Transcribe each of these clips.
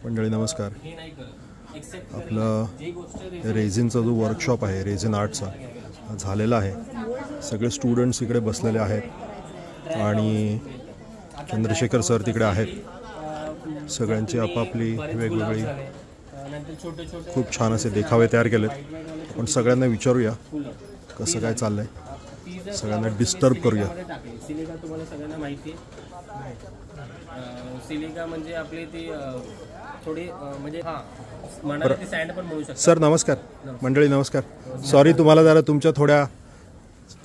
मंडळी नमस्कार. आपलं रेझिनचा जो वर्कशॉप आहे रेझिन आर्टचा झालेला आहे. सगळे स्टुडंट्स इकडे बसलेले आहेत आणि चंद्रशेखर सर तिकडे आहेत. सगळ्यांची आपापली वेगवेगळी खूप छान असे देखावे तयार केलेत. आपण सगळ्यांना विचारूया कसं काय चाललंय, सगळ्यांना डिस्टर्ब करूया. तुम्हाला सगळ्यांना माहिती आहे सिलिका म्हणजे आपली ती थोडी म्हणजे ती सँड पण म्हणू शकतो. सर नमस्कार. मंडळी नमस्कार. सॉरी तुम्हाला जरा तुमच्या थोड्या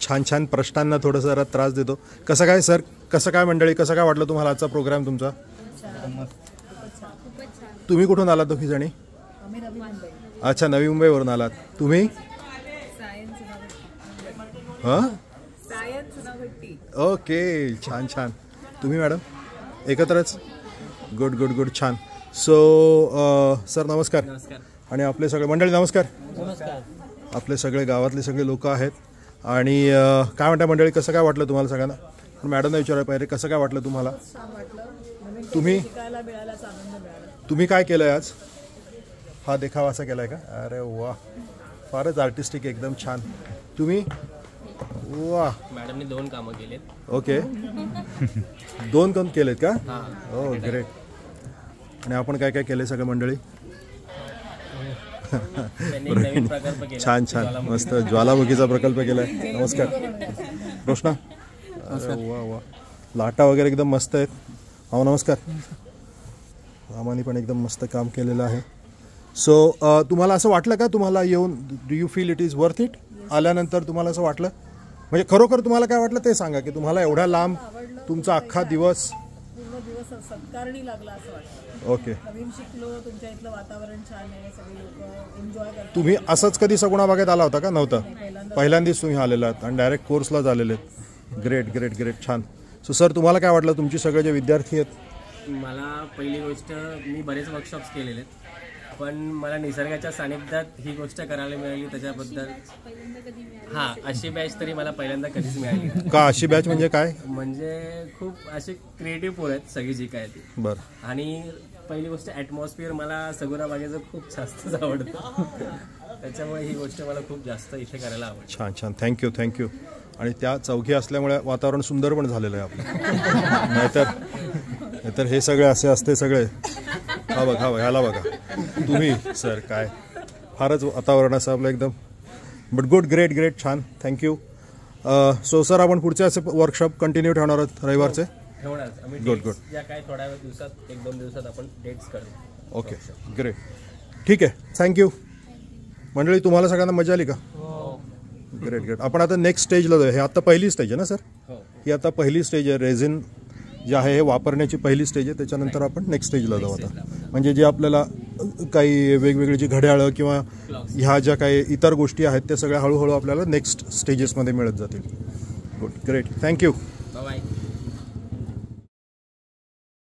छान छान प्रश्नांना थोडंसं जरा त्रास देतो. कसं काय सर, कसं काय मंडळी, कसं काय वाटलं तुम्हाला आजचा प्रोग्राम तुमचा? तुम्ही कुठून आलात दोघी जणी? अच्छा, नवी मुंबईवरून आलात. तुम्ही? हां ओके, छान छान. तुम्ही मॅडम? एकत्रच? गुड गुड गुड, छान. सो सर नमस्कार. आणि आपले सगळे मंडळी नमस्कार. आपले सगळे गावातले सगळे लोक आहेत. आणि काय म्हणता मंडळी, कसं काय वाटलं तुम्हाला सगळ्यांना? मॅडमला विचारायला पाहिजे कसं काय वाटलं तुम्हाला? तुम्ही काय केलंय आज? हा देखावा असा केलाय का? अरे वा, फारच आर्टिस्टिक, एकदम छान. तुम्ही? वा, मॅडमने 2 कामं केलेत. ओके 2 काम केलेत का? हो ग्रेट. आणि आपण काय काय केले सगळे मंडळी? छान छान, मस्त ज्वालामुखीचा प्रकल्प केलाय. नमस्कार रोशना. वा वा, लाटा वगैरे एकदम मस्त आहेत. हो नमस्कार. रामानी पण एकदम मस्त काम केलेलं आहे. सो तुम्हाला असं वाटलं का तुम्हाला येऊन, do you feel it is worth it? आल्यानंतर तुम्हाला असं वाटलं, म्हणजे खरोखर तुम्हाला काय वाटलं ते सांगा, की तुम्हाला एवढा लांब तुमचा अख्खा दिवस सत्कारणी लागला असं वाटतं. ओके, नवीन शिकलो, तुमच्या इथलं वातावरण छान आहे, सगळे लोक एन्जॉय करतात. तुम्ही असंच कधी सगुणा बागेत आला होता का? नव्हतं, पहिल्यांदाच तुम्ही आलेला आहात आणि डायरेक्ट कोर्सला झालेले आहेत. ग्रेट ग्रेट ग्रेट, छान. सो सर तुम्हाला काय वाटलं, तुमचे सगळे जे विद्यार्थी आहेत? मला पहिली गोष्ट, मी बरेच वर्कशॉप्स केलेले आहेत, पण मला निसर्गाच्या सानिध्यात ही गोष्ट करायला मिळाली त्याच्याबद्दल अशी बॅच तरी मला पहिल्यांदा कधीच मिळाली का? अशी बॅच म्हणजे काय? म्हणजे खूप अशी क्रिएटिव्ह पोरं आहेत सगळी जी काय ती. बरं. आणि पहिली गोष्ट ॲटमॉस्फिअर मला सगुणा बागेचं खूप जास्तच आवडतं, त्याच्यामुळे ही गोष्ट मला खूप जास्त इथे करायला आवडते. छान छान, थँक्यू थँक्यू. आणि त्या चौघी असल्यामुळे वातावरण सुंदर पण झालेलं आहे आपलं. नाहीतर हे सगळे असे असते सगळे. हा बघा, ह्याला बघा तुम्ही सर, काय फारच वातावरण असं आपलं एकदम. बट गुड, ग्रेट ग्रेट, छान, थँक्यू. सो सर आपण पुढचे असे वर्कशॉप कंटिन्यू ठेवणार आहोत रविवारचे? Good good. काय थोड्या दिवसात 1-2 दिवसात आपण डेट्स करू. ओके ग्रेट, ठीक आहे, थँक्यू. मंडळी तुम्हाला सगळ्यांना मजा आली का? Great great. आपण आता नेक्स्ट स्टेजला जाऊया. हे आता पहिली स्टेज आहे ना सर? ही आता पहिली स्टेज आहे. रेझिन जे आहे हे वापरण्याची पहिली स्टेज आहे. त्याच्यानंतर आपण नेक्स्ट स्टेजला जाऊ आता. म्हणजे जे आपल्याला काही वेगवेगळी जी घड्याळं किंवा ह्या ज्या काही इतर गोष्टी आहेत त्या सगळ्या हळूहळू आपल्याला नेक्स्ट स्टेजेसमध्ये मिळत जातील. Good, great, thank you. बाय.